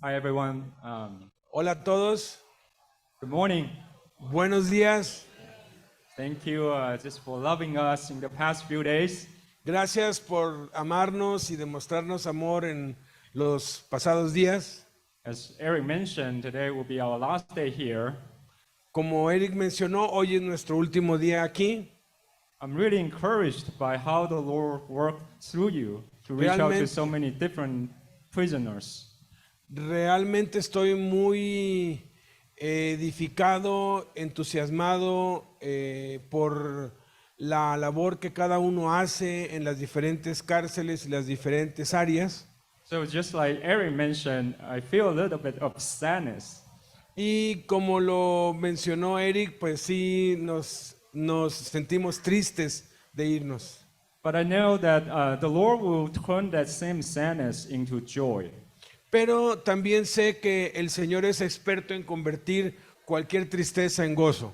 Hi, everyone. Hola a todos, Good morning. buenos días. Thank you just for loving us in the past few days. Gracias por amarnos y demostrarnos amor en los pasados días. As Eric mentioned, today will be our last day here. Como Eric mencionó, hoy es nuestro último día aquí. I'm really encouraged by how the Lord worked through you to reach out to so many different prisoners. Realmente estoy muy edificado, entusiasmado por la labor que cada uno hace en las diferentes cárceles y las diferentes áreas. So just like Eric mentioned, I feel a little bit of sadness. Y como lo mencionó Eric, pues sí nos sentimos tristes de irnos. But I know that the Lord will turn that same sadness into joy. Pero también sé que el Señor es experto en convertir cualquier tristeza en gozo.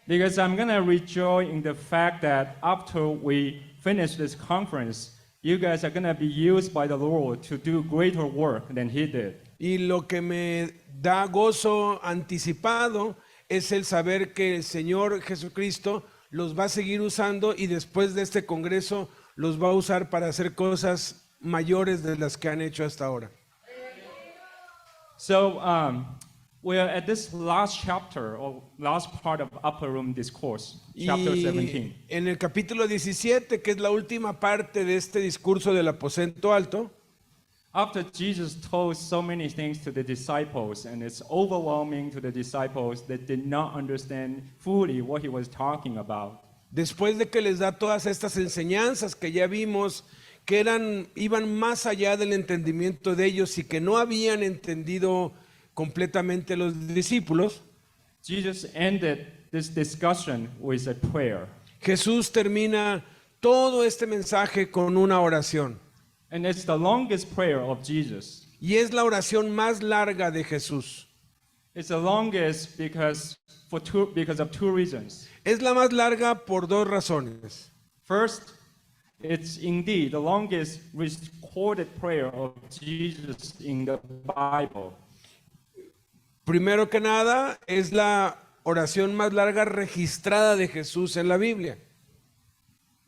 Because I'm going to rejoice in the fact that after we finish this conference, you guys are going to be used by the Lord to do greater work than He did. Y lo que me da gozo anticipado es el saber que el Señor Jesucristo los va a seguir usando y después de este congreso los va a usar para hacer cosas mayores de las que han hecho hasta ahora. So we're at this last chapter or last part of Upper Room Discourse, chapter 17. Y en el capítulo 17, que es la última parte de este discurso del aposento alto, After Jesus told so many things to the disciples, and it's overwhelming to the disciples that did not understand fully what He was talking about. después de que les da todas estas enseñanzas que ya vimos, que iban más allá del entendimiento de ellos y que no habían entendido completamente los discípulos, Jesus ended this discussion with a prayer. Jesús termina todo este mensaje con una oración. And it's the longest prayer of Jesus. Y es la oración más larga de Jesús. It's the longest because of two reasons. Es la más larga por dos razones. First, it's indeed the longest recorded prayer of Jesus in the Bible. Primero que nada, es la oración más larga registrada de Jesús en la Biblia.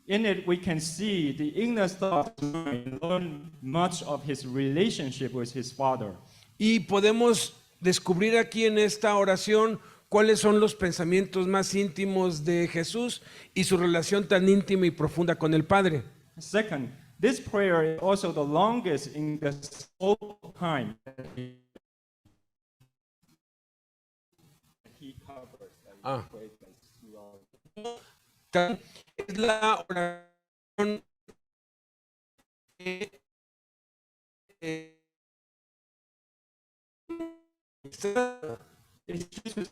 In it, we can see the inner thoughts and learn much of his relationship with his Father. Y podemos descubrir aquí en esta oración cuáles son los pensamientos más íntimos de Jesús y su relación tan íntima y profunda con el Padre. Second, this prayer is also the longest in the whole time that he covers. Ah. Es la oración que It's Jesus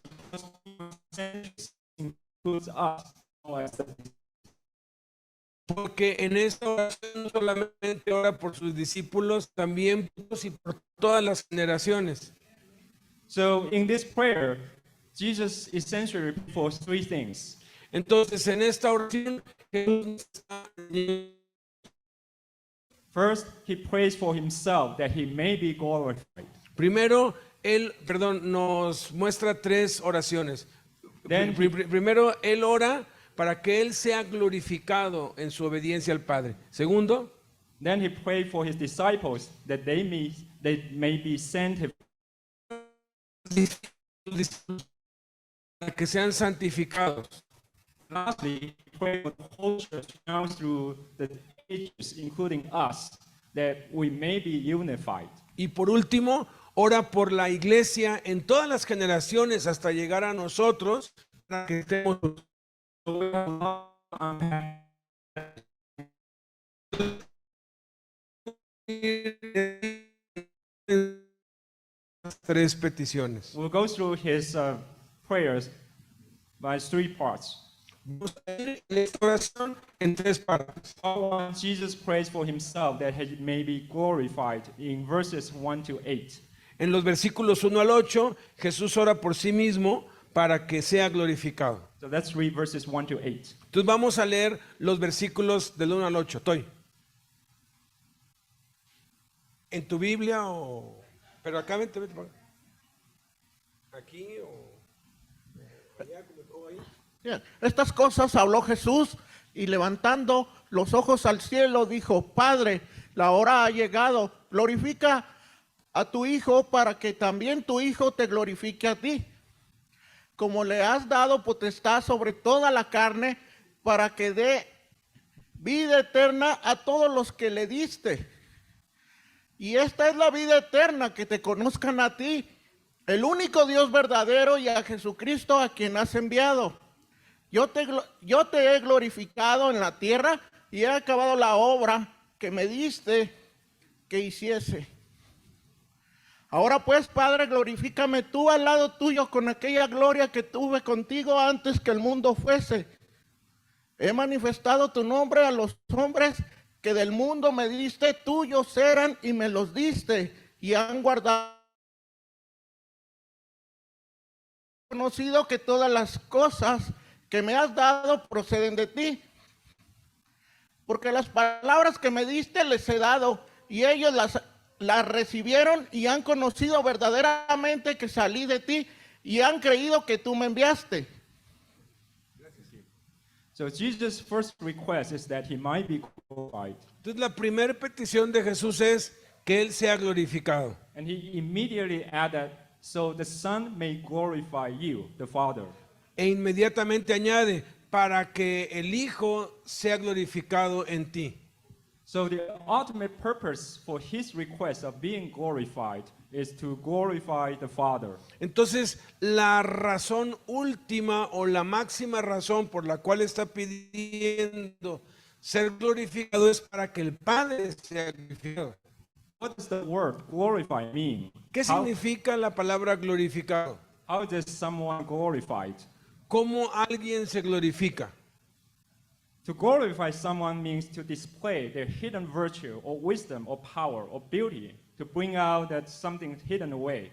includes us as the porque en esta oración no solamente ora por sus discípulos, también y por todas las generaciones. So in this prayer, Jesus essentially for three things. Entonces, en esta oración, Jesús está First, he prays for himself that he may be glorified. primero, nos muestra tres oraciones. Then Primero, él ora para que él sea glorificado en su obediencia al Padre. Segundo, Then he prayed for his disciples that they may be sanctified. para que sean santificados. Lastly, he prayed for the whole church now through the ages, including us, that we may be unified. Y por último, ora por la iglesia en todas las generaciones hasta llegar a nosotros, para que estemos tres peticiones. We'll go through his prayers by three parts. Vamos a ir en esta oración en tres partes. Part one, Jesus prays for himself that he may be glorified in verses 1 to 8. En los versículos 1 al 8, Jesús ora por sí mismo para que sea glorificado. So let's read verses 1 to 8. Entonces vamos a leer los versículos del 1 al 8. ¿Estoy en tu Biblia o Pero acá vente para acá. Aquí o allá o ahí. Bien, estas cosas habló Jesús y levantando los ojos al cielo dijo, Padre, la hora ha llegado, glorifica a tu Hijo para que también tu Hijo te glorifique a ti, como le has dado potestad sobre toda la carne para que dé vida eterna a todos los que le diste. Y esta es la vida eterna, que te conozcan a ti, el único Dios verdadero, y a Jesucristo a quien has enviado. Yo te he glorificado en la tierra y he acabado la obra que me diste que hiciese. Ahora pues, Padre, glorifícame tú al lado tuyo con aquella gloria que tuve contigo antes que el mundo fuese. He manifestado tu nombre a los hombres que del mundo me diste, tuyos eran y me los diste, y han guardado. He conocido que todas las cosas que me has dado proceden de ti, porque las palabras que me diste les he dado, y ellos las recibieron y han conocido verdaderamente que salí de ti, y han creído que tú me enviaste. So Jesus' first request is that he might be glorified. Entonces la primera petición de Jesús es que Él sea glorificado. And he immediately added, so the Son may glorify you, the Father. E inmediatamente añade, para que el Hijo sea glorificado en ti. So the ultimate purpose for his request of being glorified is to glorify the Father. Entonces, la razón última o la máxima razón por la cual está pidiendo ser glorificado es para que el Padre sea glorificado. What does the word glorify mean? ¿Qué significa la palabra glorificado? How does someone glorified? ¿Cómo alguien se glorifica? To glorify someone means to display their hidden virtue or wisdom or power or beauty, to bring out that something hidden away.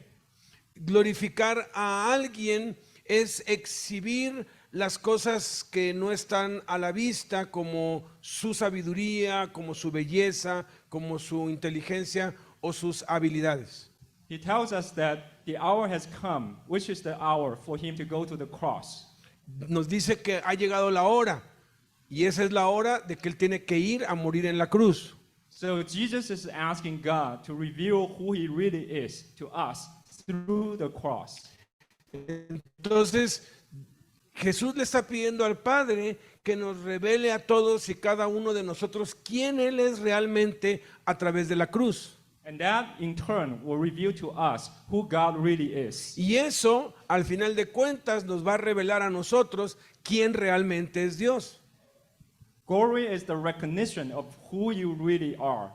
Glorificar a alguien es exhibir las cosas que no están a la vista, como su sabiduría, como su belleza, como su inteligencia o sus habilidades. He tells us that the hour has come, which is the hour for him to go to the cross. Nos dice que ha llegado la hora, y esa es la hora de que Él tiene que ir a morir en la cruz. So Jesus is asking God to reveal who he really is to us through the cross. Entonces, Jesús le está pidiendo al Padre que nos revele a todos y cada uno de nosotros quién Él es realmente a través de la cruz. And that in turn will reveal to us who God really is. Y eso, al final de cuentas, nos va a revelar a nosotros quién realmente es Dios. Glory is the recognition of who you really are.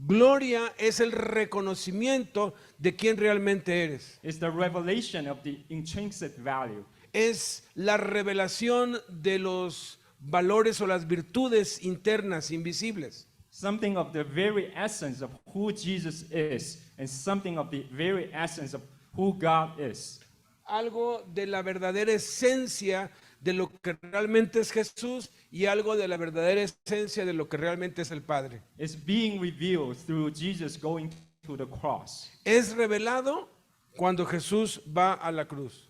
Gloria es el reconocimiento de quién realmente eres. It's the revelation of the intrinsic value. Es la revelación de los valores o las virtudes internas, invisibles. Something of the very essence of who Jesus is, and something of the very essence of who God is. Algo de la verdadera esencia de lo que realmente es Jesús y algo de la verdadera esencia de lo que realmente es el Padre. It's being revealed through Jesus going to the cross. Es revelado cuando Jesús va a la cruz.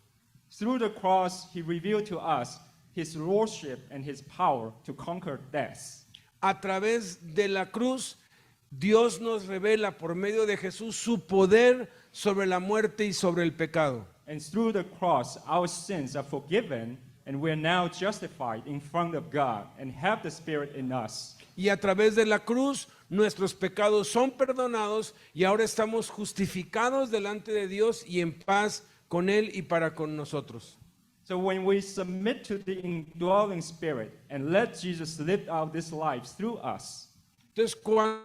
Through the cross, he revealed to us his lordship and his power to conquer death. A través de la cruz, Dios nos revela por medio de Jesús su poder sobre la muerte y sobre el pecado. And through the cross, our sins are forgiven, and we are now justified in front of God and have the Spirit in us. Y a través de la cruz, nuestros pecados son perdonados y ahora estamos justificados delante de Dios y en paz con Él y para con nosotros. So when we submit to the indwelling Spirit and let Jesus live out this life through us, Entonces, cuando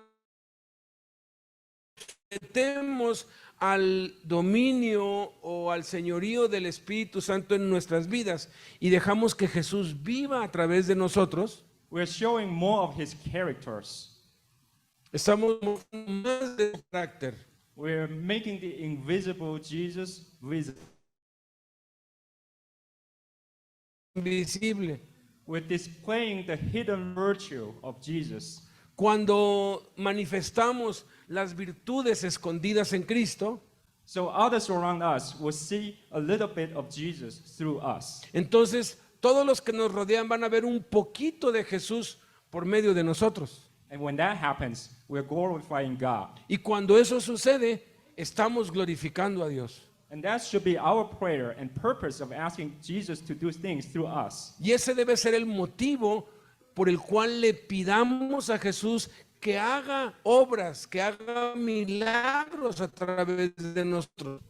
metemos al dominio o al señorío del Espíritu Santo en nuestras vidas y dejamos que Jesús viva a través de nosotros, we're showing more of his characters. estamos más de su carácter. We're making the invisible Jesus visible. Invisible. We're displaying the hidden virtue of Jesus. Cuando manifestamos las virtudes escondidas en Cristo, So others around us will see a little bit of Jesus through us. Entonces, todos los que nos rodean van a ver un poquito de Jesús por medio de nosotros. And when that happens, we're glorifying God. Y cuando eso sucede, estamos glorificando a Dios. And that should be our prayer and purpose of asking Jesus to do things through us. Y ese debe ser el motivo por el cual le pidamos a Jesús que haga obras, que haga milagros a través de nosotros.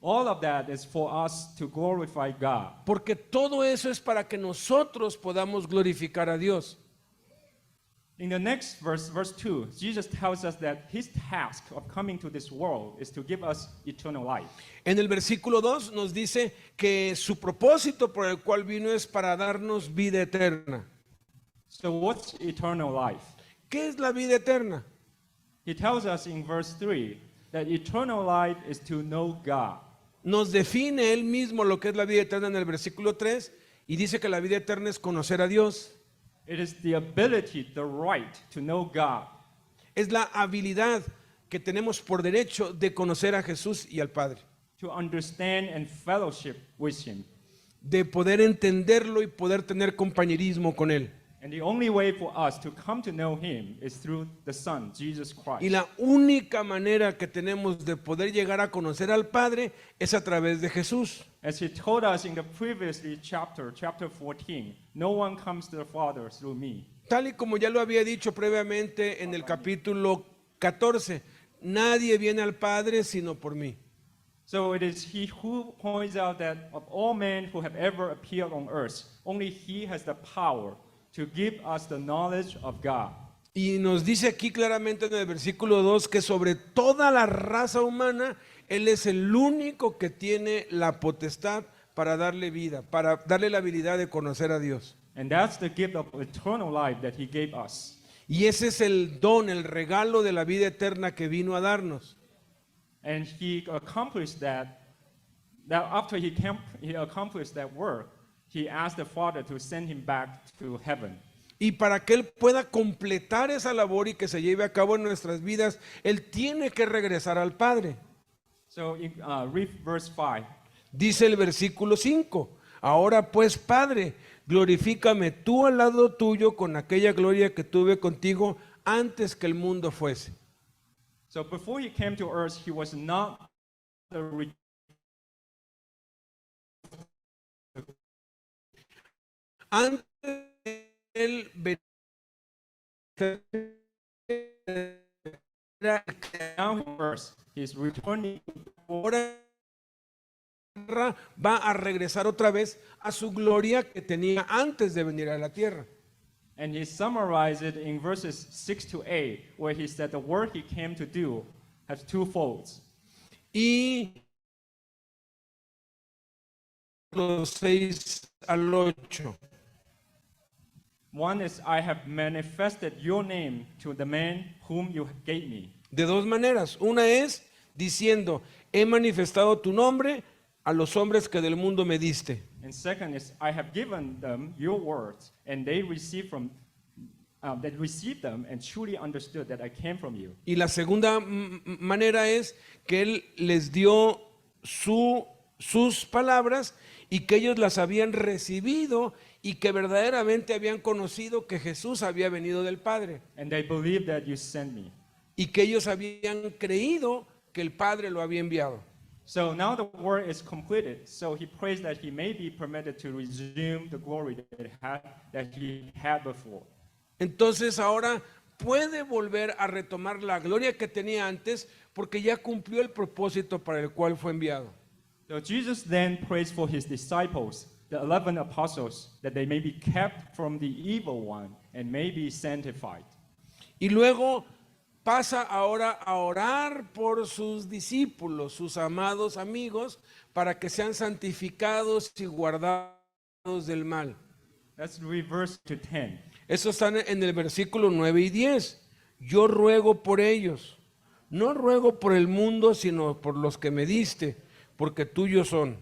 All of that is for us to glorify God. Porque todo eso es para que nosotros podamos glorificar a Dios. In the next verse, verse 2, Jesus tells us that his task of coming to this world is to give us eternal life. En el versículo 2 nos dice que su propósito por el cual vino es para darnos vida eterna. So what's eternal life? ¿Qué es la vida eterna? He tells us in verse 3 that eternal life is to know God. Nos define él mismo lo que es la vida eterna en el versículo 3 y dice que la vida eterna es conocer a Dios. It is the ability, the right to know God. Es la habilidad que tenemos por derecho de conocer a Jesús y al Padre, To understand and fellowship with him. de poder entenderlo y poder tener compañerismo con él. And the only way for us to come to know him is through the Son, Jesus Y Christ. la única manera que tenemos de poder llegar a conocer al Padre es a través de Jesús. As he told us in the previously chapter 14, no one comes to the Father through me. Tal y como ya lo había dicho previamente en el capítulo 14, nadie viene al Padre sino por mí. So it is he who points out that of all men who have ever appeared on earth, only he has the power to give us the knowledge of God. Y nos dice aquí claramente en el versículo 2 que sobre toda la raza humana, Él es el único que tiene la potestad para darle vida, para darle la habilidad de conocer a Dios. And that's the gift of eternal life that he gave us. Y ese es el don, el regalo de la vida eterna que vino a darnos. And he accomplished that after he accomplished that work, he asked the Father to send him back to heaven. Y para que Él pueda completar esa labor y que se lleve a cabo en nuestras vidas, Él tiene que regresar al Padre. So read verse 5. Dice el versículo 5, ahora pues Padre, glorifícame tú al lado tuyo con aquella gloria que tuve contigo antes que el mundo fuese. So before he came to earth, he was not the Antes de él venir, now earth. He's returning. ahora va a regresar otra vez a su gloria que tenía antes de venir a la tierra. And he summarized it in verses 6 to 8, where he said the work he came to do has two folds. Y los 6 al 8. One is, I have manifested your name to the man whom you gave me. De dos maneras. Una es diciendo, he manifestado tu nombre a los hombres que del mundo me diste. And second is, I have given them your words, and they received them and truly understood that I came from you. Y la segunda manera es que él les dio sus palabras y que ellos las habían recibido y que verdaderamente habían conocido que Jesús había venido del Padre And they believe that you sent me. y que ellos habían creído que el Padre lo había enviado. So now the work is completed. So he prays that he may be permitted to resume the glory that he had before. Entonces ahora puede volver a retomar la gloria que tenía antes porque ya cumplió el propósito para el cual fue enviado. So Jesus then prays for his disciples, the 11 apostles, that they may be kept from the evil one and may be sanctified. Y luego pasa ahora a orar por sus discípulos, sus amados amigos, para que sean santificados y guardados del mal. Let's reverse to 10. Eso está en el versículo 9 y 10. Yo ruego por ellos, no ruego por el mundo, sino por los que me diste, porque tuyos son.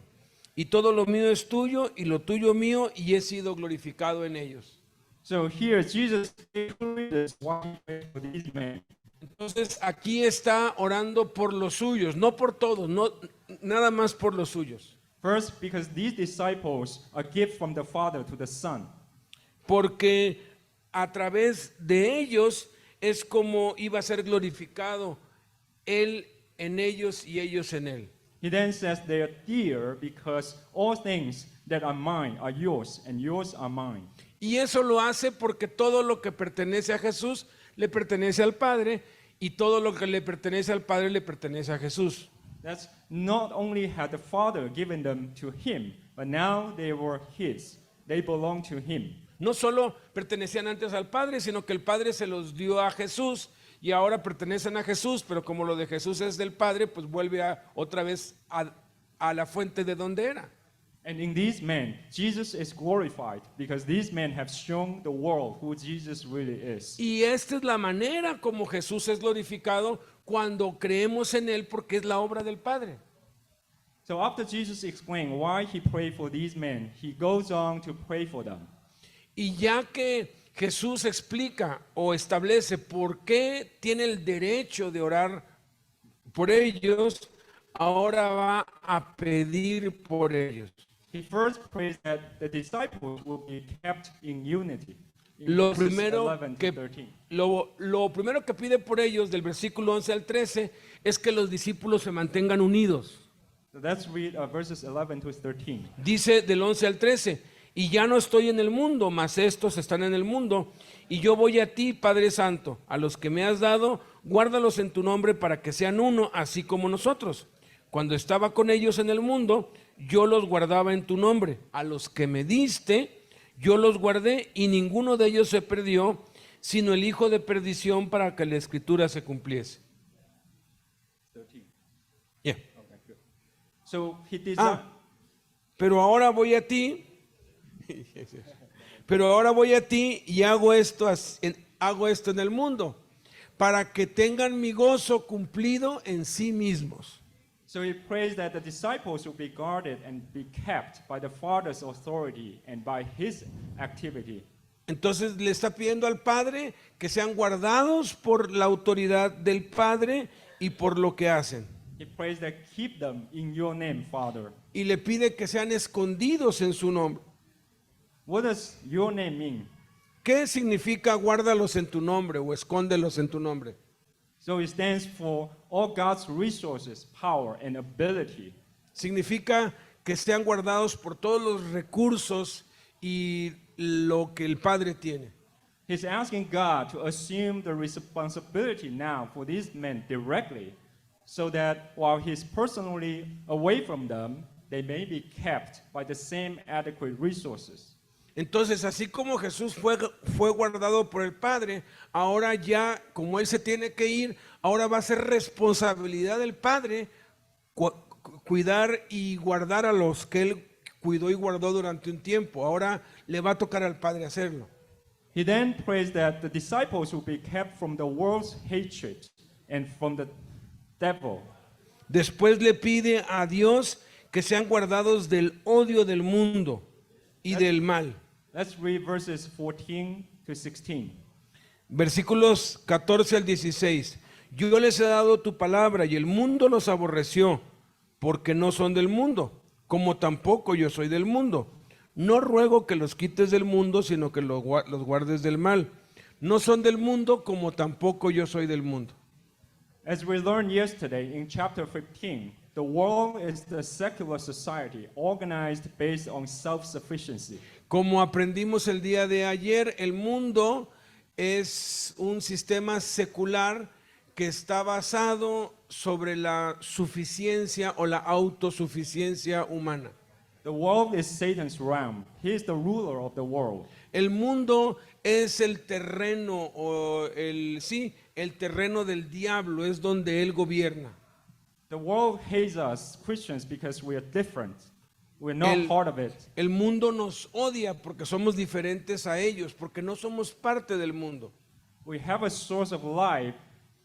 Y todo lo mío es tuyo y lo tuyo mío, y he sido glorificado en ellos. So here Jesus is why he prays for these men. Entonces aquí está orando por los suyos, no por todos, no, nada más por los suyos. First, because these disciples are a gift from the Father to the Son. Porque a través de ellos es como iba a ser glorificado Él en ellos y ellos en Él. He then says they are dear because all things that are mine are yours, and yours are mine. Y eso lo hace porque todo lo que pertenece a Jesús le pertenece al Padre, y todo lo que le pertenece al Padre le pertenece a Jesús. That's not only had the Father given them to him, but now they were his. They belong to him. No solo pertenecían antes al Padre, sino que el Padre se los dio a Jesús y ahora pertenecen a Jesús, pero como lo de Jesús es del Padre, pues vuelve otra vez a la fuente de donde era. And in these men, Jesus is glorified because these men have shown the world who Jesus really is. Y esta es la manera como Jesús es glorificado cuando creemos en Él, porque es la obra del Padre. So after Jesus explained why he prayed for these men, he goes on to pray for them. Y ya que Jesús explica o establece por qué tiene el derecho de orar por ellos, ahora va a pedir por ellos. He first prays that the disciples will be kept in unity. In Lo verses primero 11 to que 13. lo primero que pide por ellos del versículo 11 al 13 es que los discípulos se mantengan unidos. So let's read verses 11 to 13. Dice del 11 al 13, y ya no estoy en el mundo, mas estos están en el mundo, y yo voy a ti, Padre Santo, a los que me has dado, guárdalos en tu nombre para que sean uno, así como nosotros. Cuando estaba con ellos en el mundo, yo los guardaba en tu nombre. A los que me diste, yo los guardé, y ninguno de ellos se perdió, sino el hijo de perdición, para que la escritura se cumpliese. 13. Yeah. Okay, good. So he desired. Pero ahora voy a ti, y hago esto en el mundo, para que tengan mi gozo cumplido en sí mismos. So he prays that the disciples will be guarded and be kept by the Father's authority and by his activity. Entonces le está pidiendo al Padre que sean guardados por la autoridad del Padre y por lo que hacen. He prays that keep them in your name, Father. Y le pide que sean escondidos en su nombre. What does your name mean? ¿Qué significa guárdalos en tu nombre o escóndelos en tu nombre? So it stands for all God's resources, power, and ability. Significa que sean guardados por todos los recursos y lo que el Padre tiene. He's asking God to assume the responsibility now for these men directly, so that while he's personally away from them, they may be kept by the same adequate resources. Entonces, así como Jesús fue guardado por el Padre, ahora ya, como Él se tiene que ir, ahora va a ser responsabilidad del Padre cuidar y guardar a los que Él cuidó y guardó durante un tiempo. Ahora le va a tocar al Padre hacerlo. He then prays that the disciples will be kept from the world's hatred and from the devil. Después le pide a Dios que sean guardados del odio del mundo y del mal. Let's read verses 14 to 16. Versículos 14 al 16. Yo les he dado tu palabra y el mundo los aborreció, porque no son del mundo, como tampoco yo soy del mundo. No ruego que los quites del mundo, sino que los guardes del mal. No son del mundo, como tampoco yo soy del mundo. As we learned yesterday in chapter 15, the world is the secular society organized based on self-sufficiency. Como aprendimos el día de ayer, el mundo es un sistema secular que está basado sobre la suficiencia o la autosuficiencia humana. The world is Satan's realm. He is the ruler of the world. El mundo es el terreno o el terreno del diablo, es donde él gobierna. The world hates us Christians because we are different. We're not part of it. El mundo nos odia porque somos diferentes a ellos, porque no somos parte del mundo. We have a source of life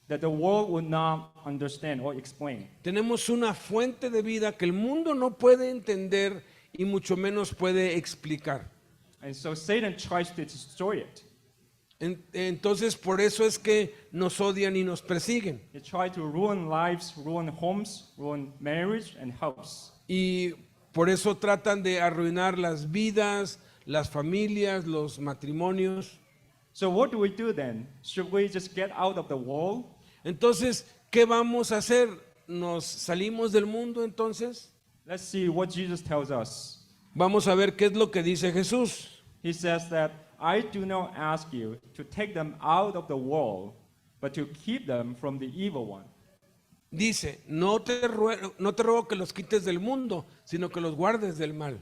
that the world would not understand or explain. Tenemos una fuente de vida que el mundo no puede entender y mucho menos puede explicar. And so Satan tries to destroy it. Entonces por eso es que nos odian y nos persiguen. They try to ruin lives, ruin homes, ruin marriage and hopes. Y por eso tratan de arruinar las vidas, las familias, los matrimonios. So what do we do then? Should we just get out of the world? Entonces, ¿qué vamos a hacer? ¿Nos salimos del mundo entonces? Let's see what Jesus tells us. Vamos a ver qué es lo que dice Jesús. He says that I do not ask you to take them out of the world, but to keep them from the evil one. Dice, no te ruego que los quites del mundo, sino que los guardes del mal.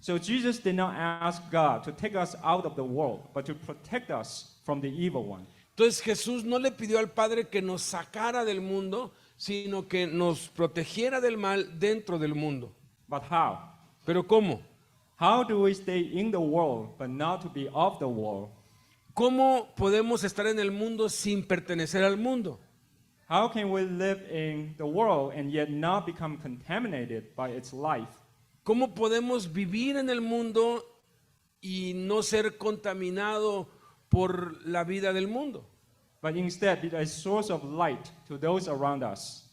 So Jesus did not ask God to take us out of the world, but to protect us from the evil one. Entonces Jesús no le pidió al Padre que nos sacara del mundo, sino que nos protegiera del mal dentro del mundo. But how? ¿Pero cómo? How do we stay in the world but not to be of the world? ¿Cómo podemos estar en el mundo sin pertenecer al mundo? How can we live in the world and yet not become contaminated by its life? ¿Cómo podemos vivir en el mundo y no ser contaminado por la vida del mundo? But instead be a source of light to those around us.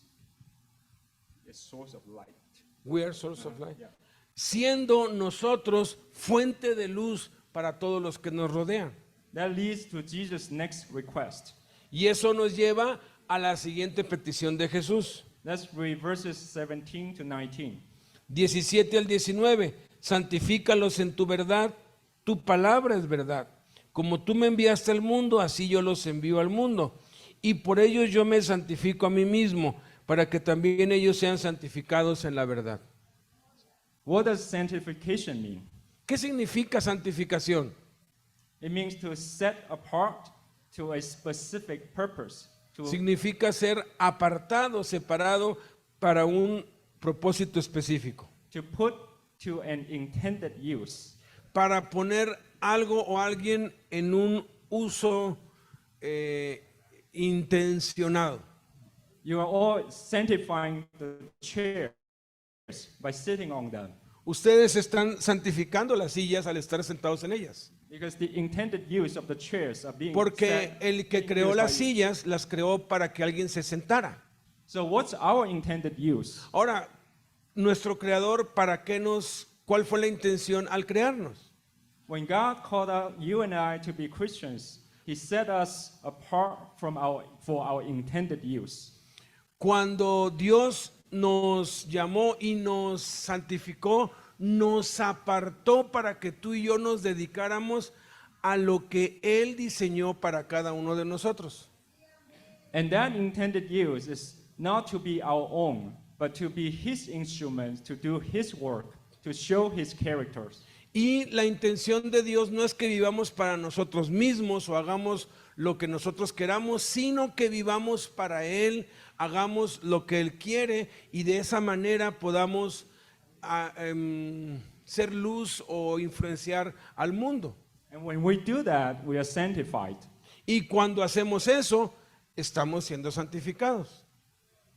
A source of light. We are source of light. Yeah. Siendo nosotros fuente de luz para todos los que nos rodean. That leads to Jesus' next request. Y eso nos lleva a la siguiente petición de Jesús. Let's read verses 17 to 19. 17 al 19. Santifícalos en tu verdad, tu palabra es verdad. Como tú me enviaste al mundo, así yo los envío al mundo. Y por ellos yo me santifico a mí mismo, para que también ellos sean santificados en la verdad. What does sanctification mean? ¿Qué significa santificación? It means to set apart to a specific purpose. Significa ser apartado, separado para un propósito específico. To put to an intended use. Para poner algo o alguien en un uso intencionado. You are all sanctifying the chairs by sitting on them. Ustedes están santificando las sillas al estar sentados en ellas. Because the intended use of the chairs are being Porque el que being creó used las by you. sillas las creó para que alguien se sentara. So what's our intended use? Ahora, nuestro creador, ¿cuál fue la intención al crearnos? When God called out you and I to be Christians, He set us apart for our intended use. Cuando Dios nos llamó y nos santificó, nos apartó para que tú y yo nos dedicáramos a lo que Él diseñó para cada uno de nosotros. And that intended use is not to be our own, but to be His instruments to do His work, to show His characters. Y la intención de Dios no es que vivamos para nosotros mismos o hagamos lo que nosotros queramos, sino que vivamos para Él, hagamos lo que Él quiere y de esa manera podamos ser luz o influenciar al mundo. And when we do that, we are sanctified. Y cuando hacemos eso, estamos siendo santificados.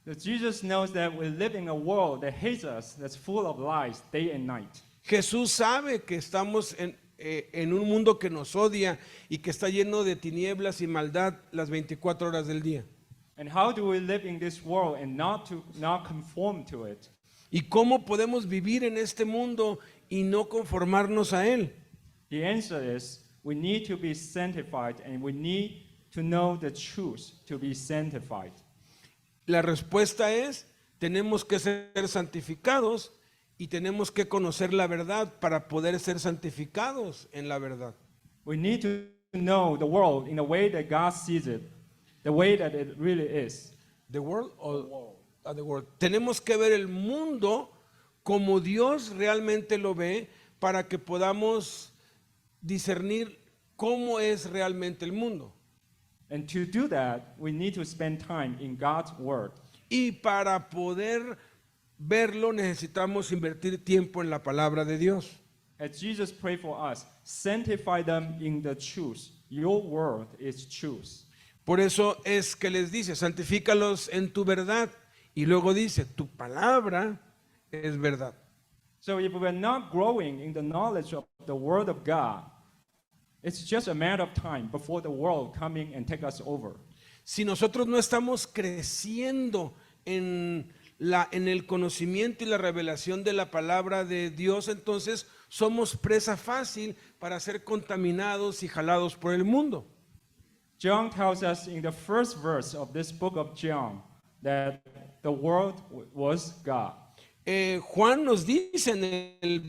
Because Jesus knows that we live in a world that hates us, that's full of lies day and night. Jesús sabe que estamos en un mundo que nos odia y que está lleno de tinieblas y maldad las 24 horas del día. And how do we live in this world and not conform to it? ¿Y cómo podemos vivir en este mundo y no conformarnos a él? The answer is we need to be sanctified and we need to know the truth to be sanctified. La respuesta es, tenemos que ser santificados y tenemos que conocer la verdad para poder ser santificados en la verdad. We need to know the world in the way that God sees it, the way that it really is. The world or the world. Tenemos que ver el mundo como Dios realmente lo ve para que podamos discernir cómo es realmente el mundo. And to do that, we need to spend time in God's word. Y para poder verlo necesitamos invertir tiempo en la palabra de Dios. As Jesus prayed for us, sanctify them in the truth. Your word is truth. Por eso es que les dice, santifícalos en tu verdad. Y luego dice, tu palabra es verdad. So if we're not growing in the knowledge of the word of God, It's just a matter of time before the world coming and take us over. Si nosotros no estamos creciendo en el conocimiento y la revelación de la palabra de Dios, entonces somos presa fácil para ser contaminados y jalados por el mundo. John tells us in the first verse of this book of John that the world was God. Juan nos dice en el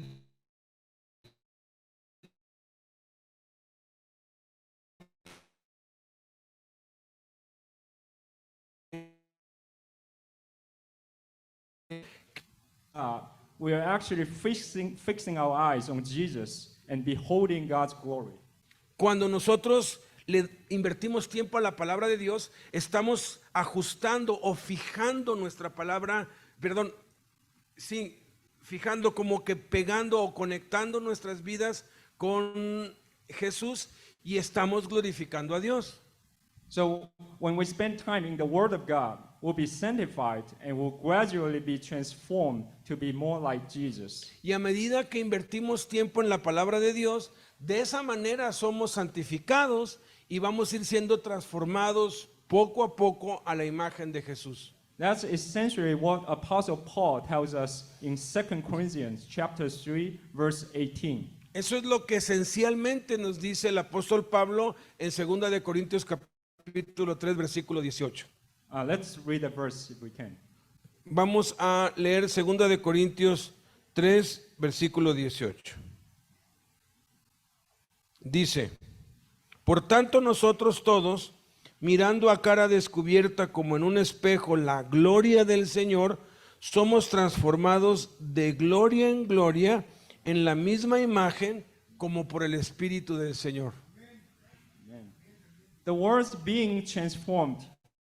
We are actually fixing our eyes on Jesus and beholding God's glory. Cuando nosotros le invertimos tiempo a la palabra de Dios, estamos ajustando o fijando nuestra palabra, fijando como que pegando o conectando nuestras vidas con Jesús y estamos glorificando a Dios. So when we spend time in the Word of God, we'll be sanctified and we'll gradually be transformed to be more like Jesus. Y a medida que invertimos tiempo en la palabra de Dios, de esa manera somos santificados y vamos a ir siendo transformados poco a poco a la imagen de Jesús. That's essentially what Apostle Paul tells us in 2 Corinthians chapter 3, verse 18. Eso es lo que esencialmente nos dice el apóstol Pablo en 2 de Corintios capítulo 3, versículo 18. Let's read the verse if we can. Vamos a leer 2 de Corintios 3, versículo 18. Dice: por tanto nosotros todos, mirando a cara descubierta como en un espejo la gloria del Señor, somos transformados de gloria en gloria en la misma imagen como por el Espíritu del Señor. The words being transformed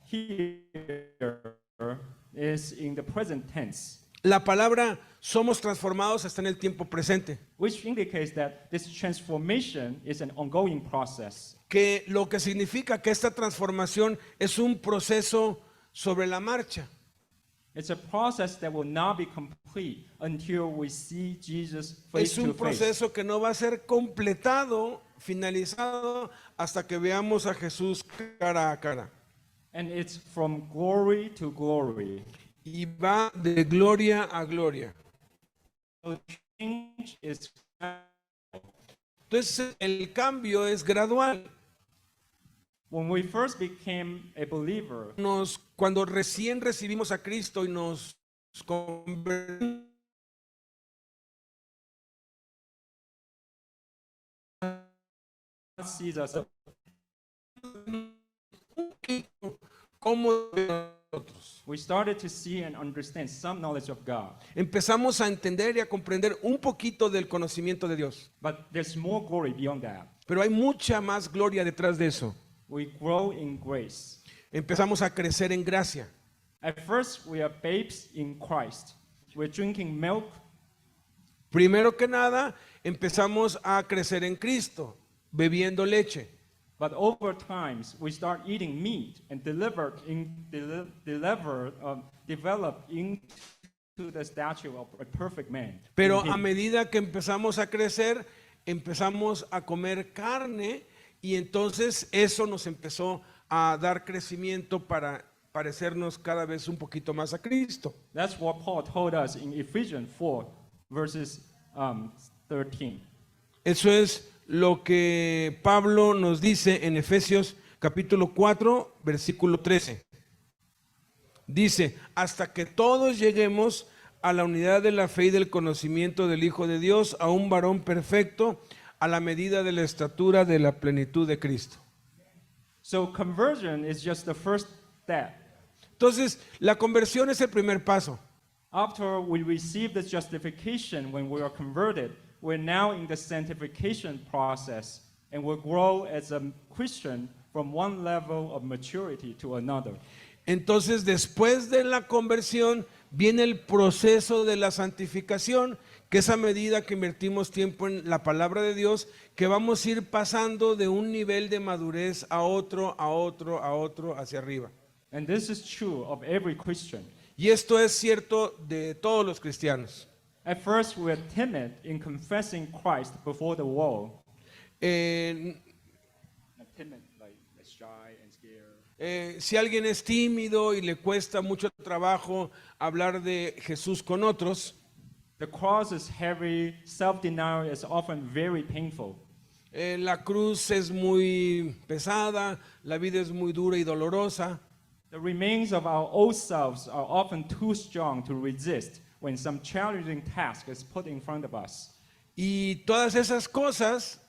here is in the present tense, La palabra somos transformados está en el tiempo presente, which indicates that this transformation is an ongoing process. que lo que significa que esta transformación es un proceso sobre la marcha. It's a process that will not be complete until we see Jesus face Es un to face. proceso que no va a ser completado, finalizado, hasta que veamos a Jesús cara a cara. And it's from glory to glory. Y va de gloria a gloria. So change is Entonces el cambio es gradual. when we first became a believer, Cuando recién recibimos a Cristo y nos convertimos, God sees us como nosotros. we started to see and understand some knowledge of God. Empezamos a entender y a comprender un poquito del conocimiento de Dios. But there's more glory beyond that. Pero hay mucha más gloria detrás de eso. We grow in grace. Empezamos a crecer en gracia. At first, we are babes in Christ. We're drinking milk, Primero que nada, empezamos a crecer en Cristo, bebiendo leche. but over time, we start eating meat and develop into the stature of a perfect man. Pero in a him. medida que empezamos a crecer, empezamos a comer carne y entonces eso nos empezó a dar crecimiento para parecernos cada vez un poquito más a Cristo. That's what Paul told us in Ephesians 4, verses 13. Eso es lo que Pablo nos dice en Efesios capítulo 4, versículo 13. Dice: hasta que todos lleguemos a la unidad de la fe y del conocimiento del Hijo de Dios, a un varón perfecto, a la medida de la estatura de la plenitud de Cristo. So conversion is just the first step. Entonces, la conversión es el primer paso. After we receive the justification when we are converted, we're now in the sanctification process and will grow as a Christian from one level of maturity to another. Entonces, después de la conversión, viene el proceso de la santificación, que es a medida que invertimos tiempo en la palabra de Dios, que vamos a ir pasando de un nivel de madurez a otro, a otro, a otro, hacia arriba. And this is true of every Christian. Y esto es cierto de todos los cristianos. At first, we're timid in confessing Christ before the world. Eh, timid, like shy and scared. si alguien es tímido y le cuesta mucho trabajo hablar de Jesús con otros, The cross is heavy, self-denial is often very painful. la cruz es muy pesada, la vida es muy dura y dolorosa. The remains of our old selves are often too strong to resist when some challenging task is put in front of us. Y todas esas cosas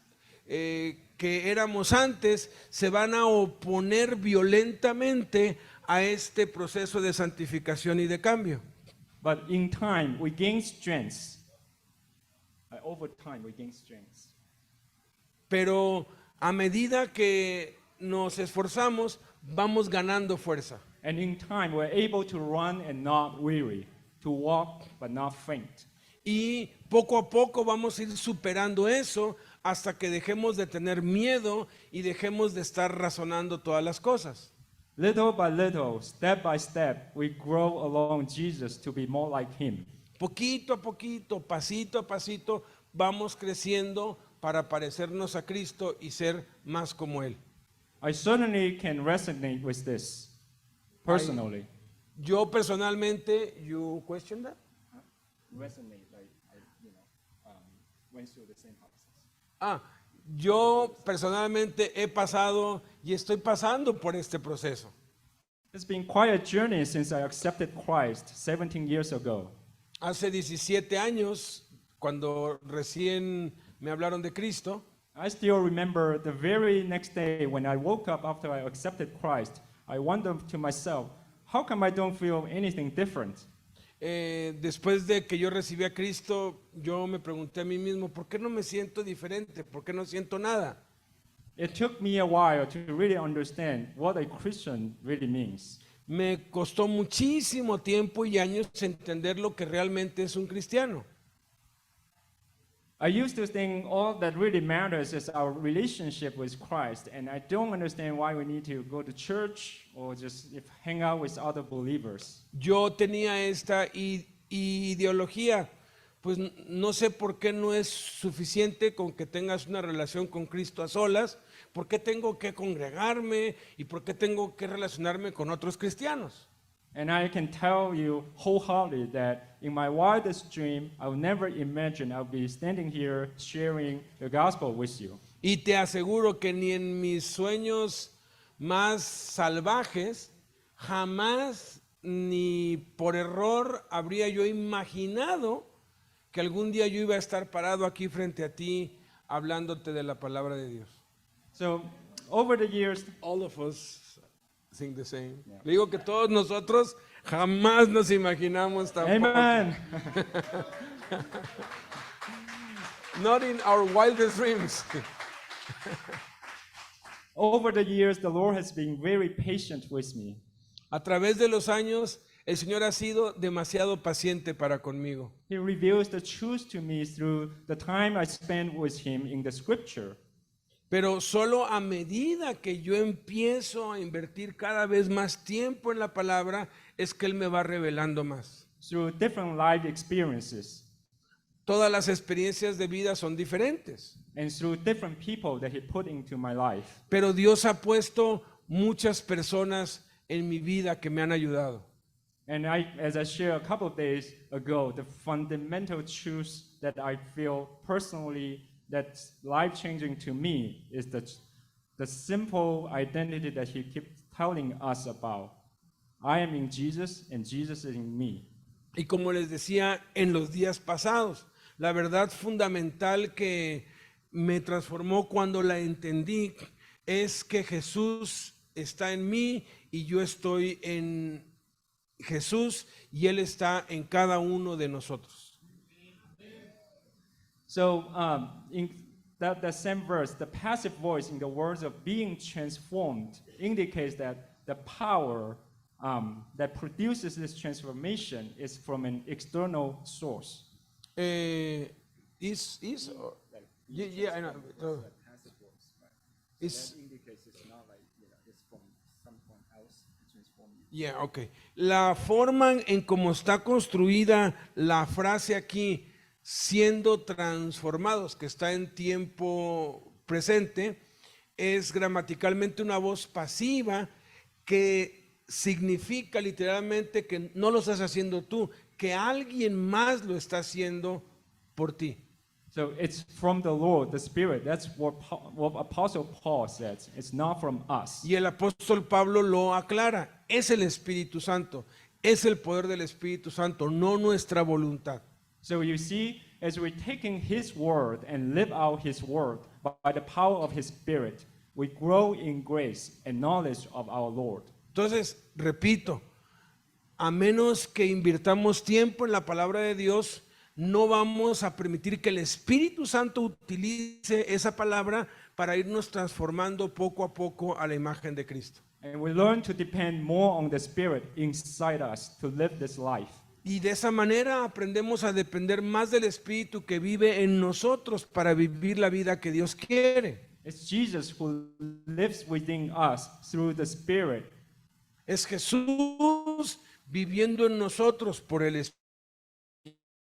que éramos antes se van a oponer violentamente a este proceso de santificación y de cambio. But in time, we gain strength. Over time, we gain strength. Pero a medida que nos esforzamos, vamos ganando fuerza. And in time, we're able to run and not weary, to walk but not faint. Y poco a poco vamos a ir superando eso hasta que dejemos de tener miedo y dejemos de estar razonando todas las cosas. Little by little, step by step, we grow along Jesus to be more like Him. Poquito a poquito, pasito a pasito, vamos creciendo para parecernos a Cristo y ser más como Él. I certainly can resonate with this personally. Yo personalmente, you question that? Resonate, like went through the same process. Yo personalmente he pasado y estoy pasando por este proceso. It's been quite a journey since I accepted Christ 17 years ago. Hace 17 años, cuando recién me hablaron de Cristo, I still remember the very next day when I woke up after I accepted Christ, I wondered to myself, how come I don't feel anything different? después de que yo recibí a Cristo, yo me pregunté a mí mismo, ¿por qué no me siento diferente? ¿Por qué no siento nada? It took me a while to really understand what a Christian really means. Me costó muchísimo tiempo y años entender lo que realmente es un cristiano. I used to think all that really matters is our relationship with Christ, and I don't understand why we need to go to church or just hang out with other believers. Yo tenía esta ideología, pues no sé por qué no es suficiente con que tengas una relación con Cristo a solas, por qué tengo que congregarme y por qué tengo que relacionarme con otros cristianos. And I can tell you wholeheartedly that in my wildest dream, I would never imagine I'll be standing here sharing the gospel with you. Y te aseguro que ni en mis sueños más salvajes, jamás ni por error habría yo imaginado que algún día yo iba a estar parado aquí frente a ti hablándote de la palabra de Dios. So over the years, All of us sing the same. Le digo que todos nosotros jamás nos imaginamos tampoco. amen. Not in our wildest dreams. Over the years, the Lord has been very patient with me. A través de los años, el Señor ha sido demasiado paciente para conmigo. He reveals the truth to me through the time I spend with Him in the Scripture. Pero solo a medida que yo empiezo a invertir cada vez más tiempo en la palabra, es que Él me va revelando más. Through different life experiences Todas las experiencias de vida son diferentes, and through different people that He put into my life. pero Dios ha puesto muchas personas en mi vida que me han ayudado. And as I shared a couple of days ago, the fundamental truth that I feel personally that's life-changing to me is the simple identity that He keeps telling us about. I am in Jesus and Jesus is in me. Y como les decía en los días pasados, la verdad fundamental que me transformó cuando la entendí es que Jesús está en mí y yo estoy en Jesús y Él está en cada uno de nosotros. So in that same verse, the passive voice in the words of being transformed indicates that the power that produces this transformation is from an external source. Is or, yeah, I know. Is Indicates it's not like it's from someone else to transform you. yeah, okay. La forma en cómo está construida la frase aquí, siendo transformados, que está en tiempo presente es gramaticalmente una voz pasiva que significa literalmente que no lo estás haciendo tú, que alguien más lo está haciendo por ti. So it's from the Lord, the Spirit. That's what Apostle Paul says. It's not from us. Y el apóstol Pablo lo aclara, es el Espíritu Santo, es el poder del Espíritu Santo, no nuestra voluntad. So you see, as we're taking His word and live out His word by the power of His Spirit, we grow in grace and knowledge of our Lord. Entonces, repito, a menos que invirtamos tiempo en la palabra de Dios, no vamos a permitir que el Espíritu Santo utilice esa palabra para irnos transformando poco a poco a la imagen de Cristo. And we learn to depend more on the Spirit inside us to live this life. Y de esa manera aprendemos a depender más del Espíritu que vive en nosotros para vivir la vida que Dios quiere. It's Jesus who lives within us through the Spirit. Es Jesús viviendo en nosotros por el Espíritu.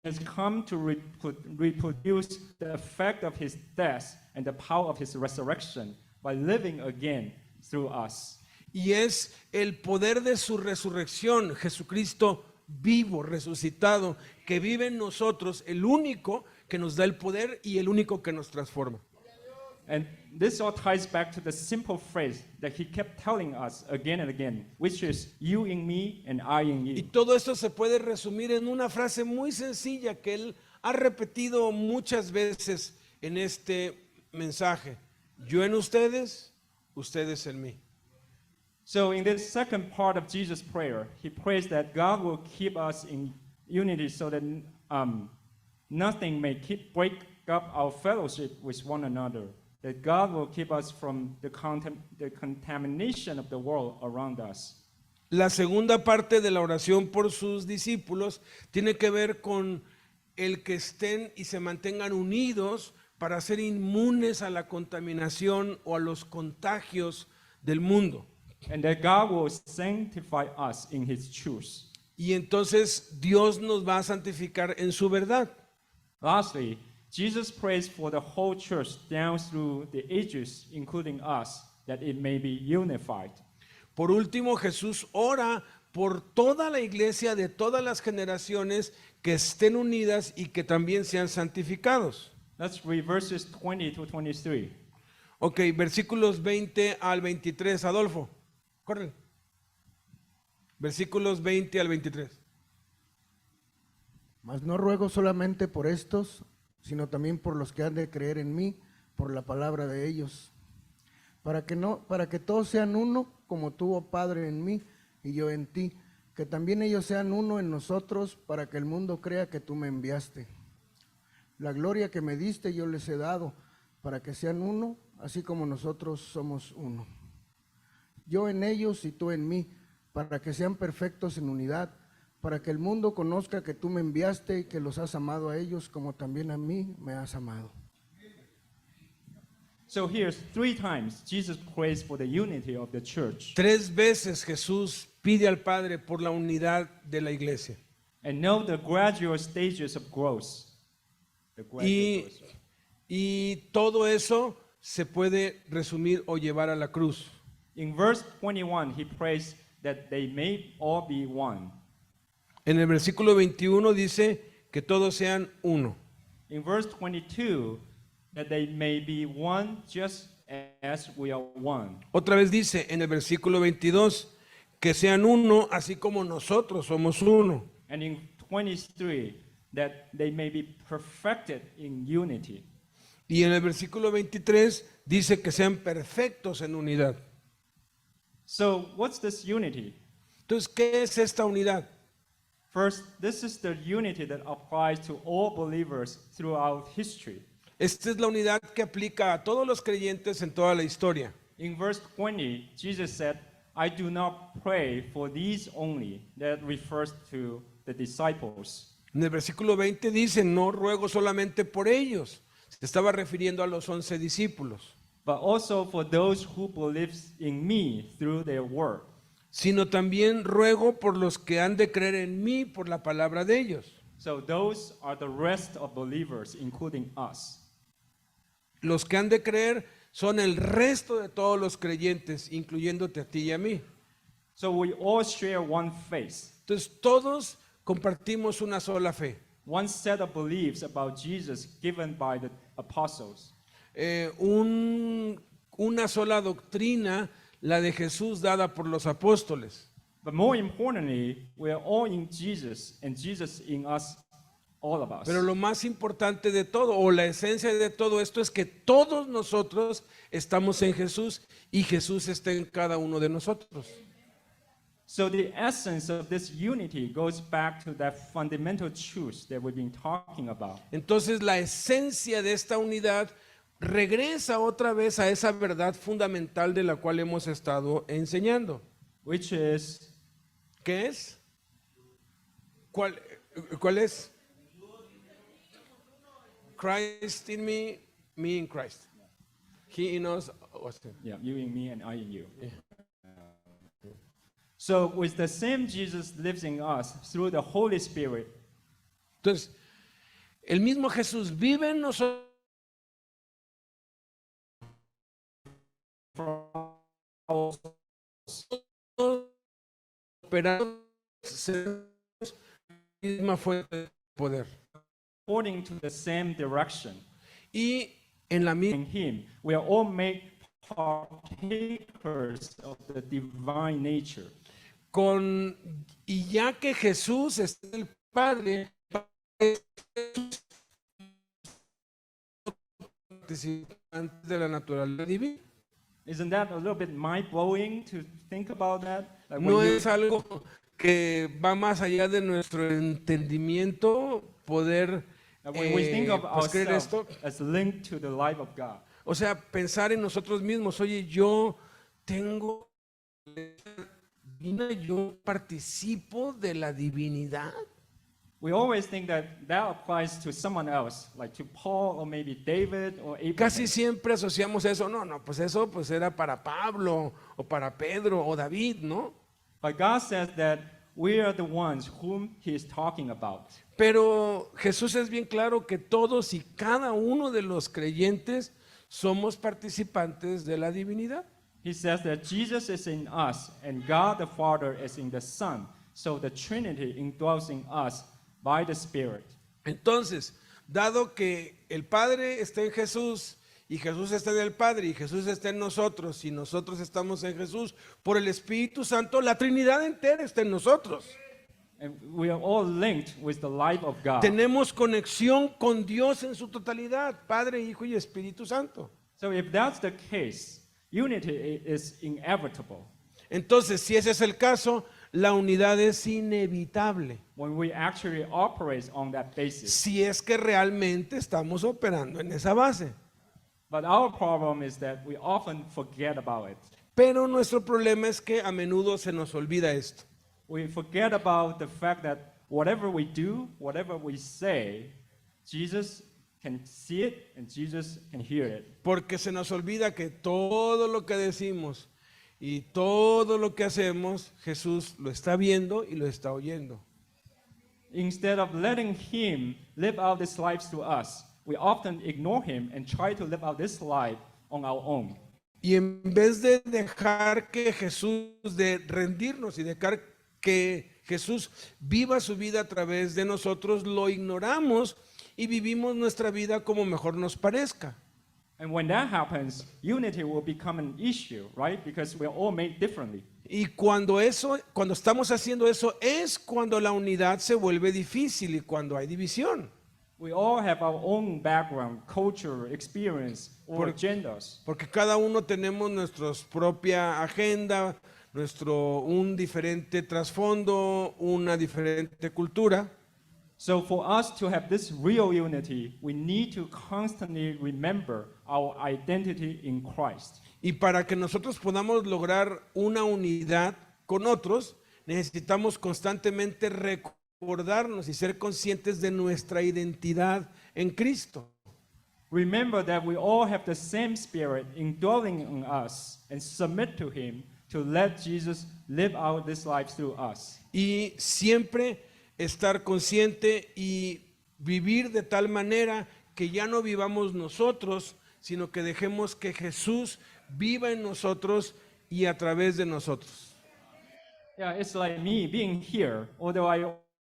Has come to reproduce the effect of His death and the power of His resurrection by living again through us. Y es el poder de su resurrección, Jesucristo vivo, resucitado, que vive en nosotros, el único que nos da el poder y el único que nos transforma. And this all ties back to the simple phrase that He kept telling us again and again, which is you in me and I in Y you. todo esto se puede resumir en una frase muy sencilla que él ha repetido muchas veces en este mensaje. Yo en ustedes, ustedes en mí. So in this second part of Jesus' prayer, He prays that God will keep us in unity so that nothing may break up our fellowship with one another. That God will keep us from the contamination of the world around us. La segunda parte de la oración por sus discípulos tiene que ver con el que estén y se mantengan unidos para ser inmunes a la contaminación o a los contagios del mundo. And that God will sanctify us in His truth. Y entonces Dios nos va a santificar en su verdad. Lastly, Jesus prays for the whole church down through the ages, including us, that it may be unified. Por último, Jesús ora por toda la iglesia de todas las generaciones que estén unidas y que también sean santificados. Let's read verses 20 to 23. Ok, versículos 20 al 23. Adolfo, corre. Versículos 20 al 23. Mas no ruego solamente por estos, sino también por los que han de creer en mí, por la palabra de ellos, para que todos sean uno, como tú, oh Padre, en mí y yo en ti, que también ellos sean uno en nosotros, para que el mundo crea que tú me enviaste. La gloria que me diste yo les he dado, para que sean uno, así como nosotros somos uno. Yo en ellos y tú en mí, para que sean perfectos en unidad, para que el mundo conozca que tú me enviaste y que los has amado a ellos como también a mí me has amado. So here's 3 times Jesus prays for the unity of the church. 3 veces Jesús pide al Padre por la unidad de la iglesia. And note the gradual stages of growth. The gradual growth. Y todo eso se puede resumir o llevar a la cruz. In verse 21, He prays that they may all be one. En el versículo 21 dice que todos sean uno. In verse 22, that they may be one just as we are one. Otra vez dice en el versículo 22 que sean uno así como nosotros somos uno. And in 23, that they may be perfected in unity. Y en el versículo 23 dice que sean perfectos en unidad. So what's this unity? Entonces, ¿qué es esta unidad? First, this is the unity that applies to all believers throughout history. Esta es la unidad que aplica a todos los creyentes en toda la historia. In verse 20, Jesus said, I do not pray for these only. That refers to the disciples. En el versículo 20 dice, no ruego solamente por ellos. Se estaba refiriendo a los 11 discípulos. But also for those who believe in me through their word. Sino también ruego por los que han de creer en mí por la palabra de ellos. So those are the rest of believers, including us. los que han de creer son el resto de todos los creyentes, incluyéndote a ti y a mí. So we all share one faith, Entonces todos compartimos una sola fe. one set of beliefs about Jesus given by the apostles. Una sola doctrina, la de Jesús dada por los apóstoles. But more importantly, we are all in Jesus and Jesus in us, all of us. Pero lo más importante de todo, o la esencia de todo esto, es que todos nosotros estamos en Jesús y Jesús está en cada uno de nosotros. So the essence of this unity goes back to that fundamental truth that we've been talking about. Entonces la esencia de esta unidad regresa otra vez a esa verdad fundamental de la cual hemos estado enseñando. Which is, ¿Qué es? ¿Cuál es? Christ in me, me in Christ. He in us, us in. yeah, you in me and I in you. So with the same Jesus lives in us through the Holy Spirit, Entonces, el mismo Jesús vive en nosotros operando misma fuente de poder. according to the same direction. Y en la misma In Him, we are all made partakers of the divine nature. y ya que Jesús es el Padre, participante de la naturaleza divina. Isn't that a little bit mind-blowing to think about that? Like No when you- es algo que va más allá de nuestro entendimiento poder when we think of pues, creer ourselves esto. as linked to the life of God. O sea, pensar en nosotros mismos. Oye, yo tengo divina, yo participo de la divinidad. We always think that applies to someone else, like to Paul or maybe David or Abraham. Casi siempre asociamos eso. No, pues eso pues era para Pablo o para Pedro o David, ¿no? But God says that we are the ones whom He is talking about. Pero Jesús es bien claro que todos y cada uno de los creyentes somos participantes de la divinidad. He says that Jesus is in us and God the Father is in the Son. So the Trinity indwells in us by the Spirit. Entonces, dado que el Padre está en Jesús y Jesús está en el Padre y Jesús está en nosotros y nosotros estamos en Jesús, por el Espíritu Santo, la Trinidad entera está en nosotros. And we are all linked with the life of God. Tenemos conexión con Dios en su totalidad, Padre, Hijo y Espíritu Santo. So if that's the case, unity is inevitable. Entonces, si ese es el caso, la unidad es inevitable. When we actually operate on that basis. Si es que realmente estamos operando en esa base. But our problem is that we often forget about it. Pero nuestro problema es que a menudo se nos olvida esto. We forget about the fact that whatever we do, whatever we say, Jesus can see it and Jesus can hear it. Porque se nos olvida que todo lo que decimos y todo lo que hacemos, Jesús lo está viendo y lo está oyendo. Instead of letting Him live out this life to us, we often ignore Him and try to live out this life on our own. Y en vez de dejar que Jesús, de rendirnos y dejar que Jesús viva su vida a través de nosotros, lo ignoramos y vivimos nuestra vida como mejor nos parezca. And when that happens, unity will become an issue, right? Because we're all made differently. Y cuando estamos haciendo eso, es cuando la unidad se vuelve difícil y cuando hay división. We all have our own background, culture, experience, or agendas. Porque cada uno tenemos nuestra propia agenda, un diferente trasfondo, una diferente cultura. So for us to have this real unity, we need to constantly remember our identity in Christ. Y para que nosotros podamos lograr una unidad con otros, necesitamos constantemente recordarnos y ser conscientes de nuestra identidad en Cristo. Remember that we all have the same Spirit indwelling in us and submit to Him to let Jesus live out this life through us. Y siempre estar consciente y vivir de tal manera que ya no vivamos nosotros, sino que dejemos que Jesús viva en nosotros y a través de nosotros. Yeah, it's like me being here, although I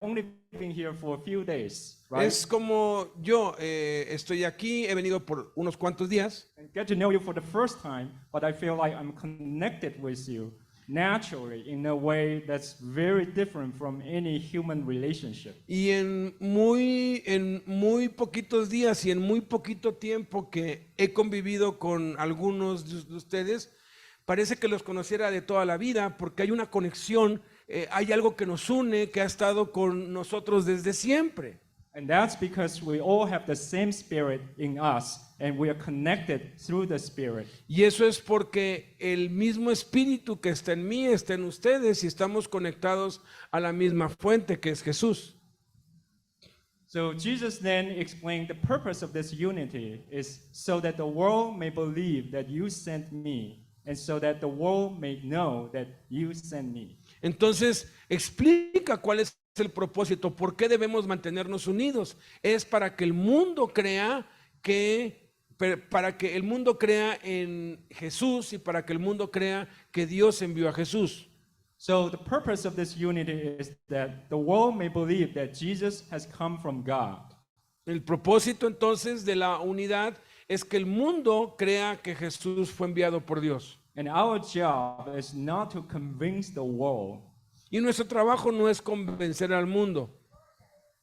only been here for a few days, right? Es como yo estoy aquí, he venido por unos cuantos días, And get to know you for the first time, but I feel like I'm connected with you naturally in a way that's very different from any human relationship. y en muy poquitos días y en muy poquito tiempo que he convivido con algunos de ustedes, parece que los conociera de toda la vida porque hay una conexión, hay algo que nos une, que ha estado con nosotros desde siempre. And that's because we all have the same spirit in us, and we are connected through the spirit. Y eso es porque el mismo espíritu que está en mí está en ustedes y estamos conectados a la misma fuente que es Jesús. So Jesus then explained the purpose of this unity is so that the world may believe that you sent me, and so that the world may know that you sent me. Entonces, explica cuál es el propósito, por qué debemos mantenernos unidos. Es para que el mundo crea en Jesús y para que el mundo crea que Dios envió a Jesús. So the purpose of this unity is that the world may believe that Jesus has come from God. El propósito entonces de la unidad es que el mundo crea que Jesús fue enviado por Dios. And our job is not to convince the world, Y nuestro trabajo no es convencer al mundo,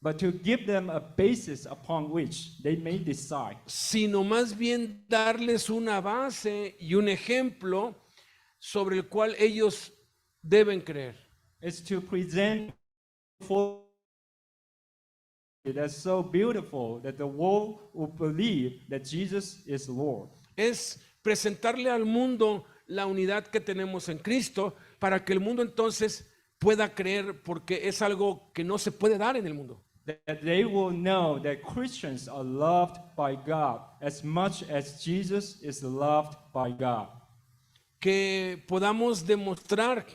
but to give them a basis upon which they may decide. sino más bien darles una base y un ejemplo sobre el cual ellos deben creer. It's to present for that's so beautiful that the world will believe that Jesus is Lord. Es presentarle al mundo la unidad que tenemos en Cristo para que el mundo entonces pueda creer, porque es algo que no se puede dar en el mundo. That they will know that Christians are loved by God as much as Jesus is loved by God. Que podamos demostrar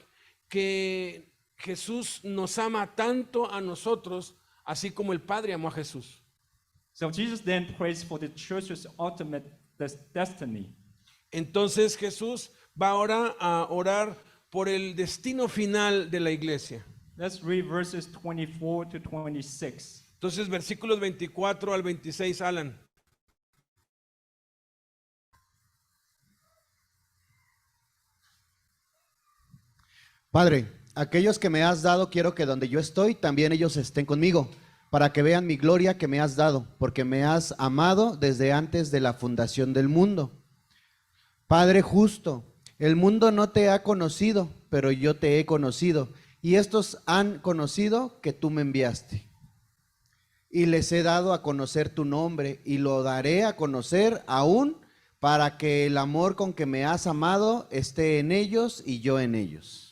que Jesús nos ama tanto a nosotros, así como el Padre amó a Jesús. So Jesus then prays for the church's ultimate destiny. Entonces Jesús va ahora a orar por el destino final de la iglesia. Let's read verses 24 to 26. Entonces versículos 24 al 26, Alan. Padre, aquellos que me has dado, quiero que donde yo estoy, también ellos estén conmigo, para que vean mi gloria que me has dado, porque me has amado desde antes de la fundación del mundo. Padre justo, el mundo no te ha conocido, pero yo te he conocido, y estos han conocido que tú me enviaste. Y les he dado a conocer tu nombre, y lo daré a conocer aún, para que el amor con que me has amado esté en ellos y yo en ellos.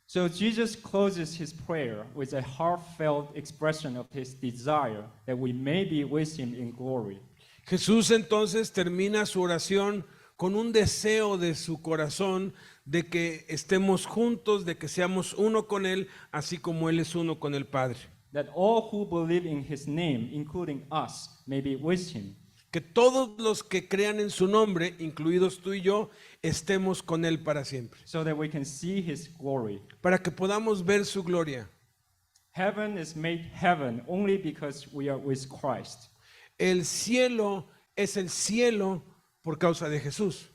So Jesus closes his prayer with a heartfelt expression of his desire that we may be with him in glory. Jesús entonces termina su oración con un deseo de su corazón de que estemos juntos, de que seamos uno con Él, así como Él es uno con el Padre. That all who believe in his name, including us, may be with him. Que todos los que crean en su nombre, incluidos tú y yo, estemos con Él para siempre. So that we can see his glory. Para que podamos ver su gloria. Heaven is made heaven only because we are with Christ. El cielo es el cielo por causa de Jesús.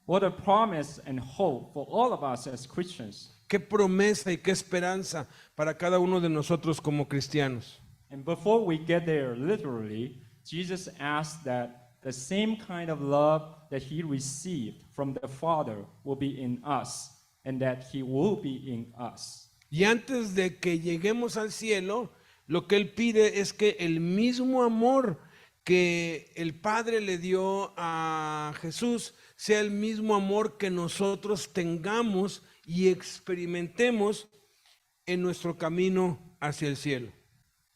What a promise and hope for all of us as Christians. Qué promesa y qué esperanza para cada uno de nosotros como cristianos. And before we get there literally, Jesus asked that the same kind of love that he received from the Father will be in us, and that he will be in us. Y antes de que lleguemos al cielo, lo que Él pide es que el mismo amor que el Padre le dio a Jesús sea el mismo amor que nosotros tengamos y experimentemos en nuestro camino hacia el cielo.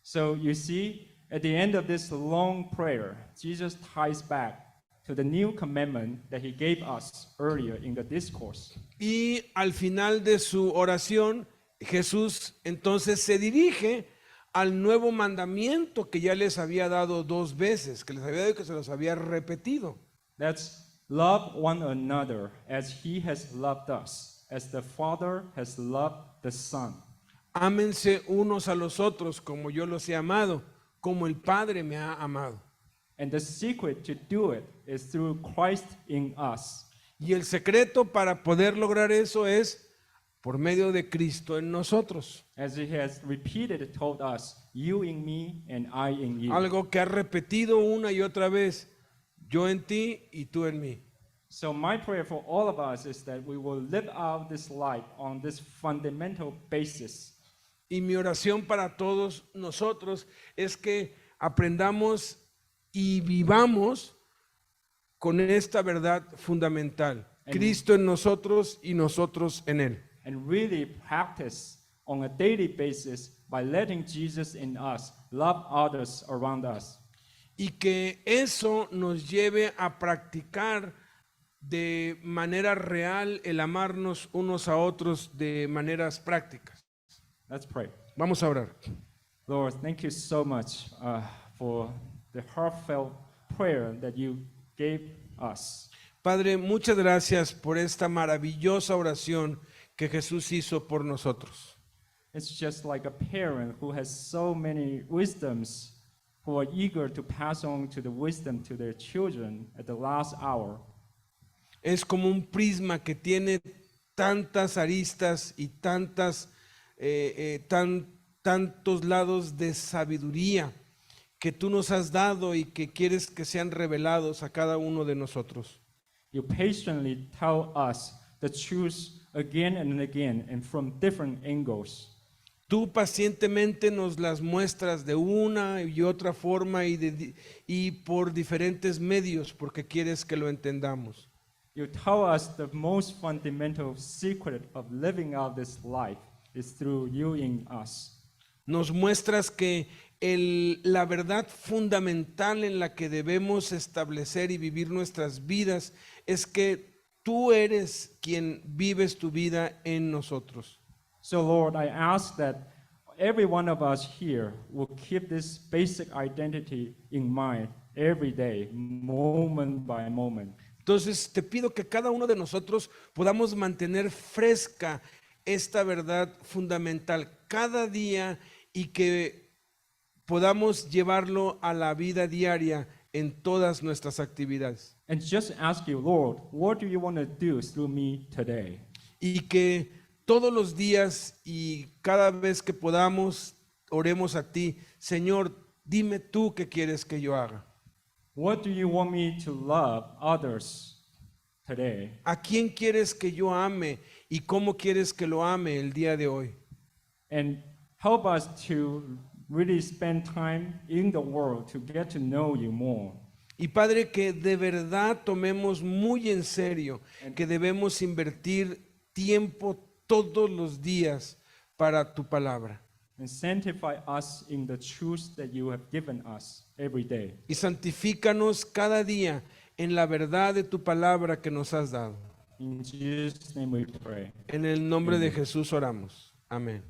So you see, at the end of this long prayer, Jesus ties back to the new commandment that he gave us earlier in the discourse. Y al final de su oración, Jesús entonces se dirige al nuevo mandamiento que ya les había dado 2 veces, que les había dado y que se los había repetido. That's love one another as he has loved us, as the Father has loved the Son. Ámense unos a los otros como yo los he amado, como el Padre me ha amado. And the secret to do it is through Christ in us. Y el secreto para poder lograr eso es por medio de Cristo en nosotros. As he has repeatedly told us, you in me and I in you. Algo que ha repetido una y otra vez, yo en ti y tú en mí. So my prayer for all of us is that we will live out this life on this fundamental basis. Y mi oración para todos nosotros es que aprendamos y vivamos con esta verdad fundamental. Cristo en nosotros y nosotros en Él. And really practice on a daily basis by letting Jesus in us love others around us. Y que eso nos lleve a practicar de manera real el amarnos unos a otros de maneras prácticas. Let's pray. Vamos a orar. Lord, thank you so much for the heartfelt prayer that you gave us. Padre, muchas gracias por esta maravillosa oración que Jesús hizo por nosotros. It's just like a parent who has so many wisdoms who are eager to pass on to the wisdom to their children at the last hour. Es como un prisma que tiene tantas aristas y tantos lados de sabiduría que tú nos has dado y que quieres que sean revelados a cada uno de nosotros. You patiently tell us the truth again and again and from different angles. Tú pacientemente nos las muestras de una y otra forma y por diferentes medios porque quieres que lo entendamos. You tell us the most fundamental secret of living out this life is through you in us. Nos muestras que la verdad fundamental en la que debemos establecer y vivir nuestras vidas es que tú eres quien vives tu vida en nosotros. So Lord, I ask that every one of us here will keep this basic identity in mind every day, moment by moment. Entonces te pido que cada uno de nosotros podamos mantener fresca esta verdad fundamental cada día y que podamos llevarlo a la vida diaria en todas nuestras actividades. And just ask you, Lord, what do you want to do through me today? Y que todos los días y cada vez que podamos oremos a ti, Señor, dime tú qué quieres que yo haga. What do you want me to love others today? ¿A quién quieres que yo ame y cómo quieres que lo ame el día de hoy? And help us to really spend time in the world to get to know you more. Y Padre, que de verdad tomemos muy en serio que debemos invertir tiempo todos los días para tu palabra. And sanctify us in the truth that you have given us every day. Y santifícanos cada día en la verdad de tu palabra que nos has dado. In Jesus' name we pray. En el nombre de Jesús oramos. Amén.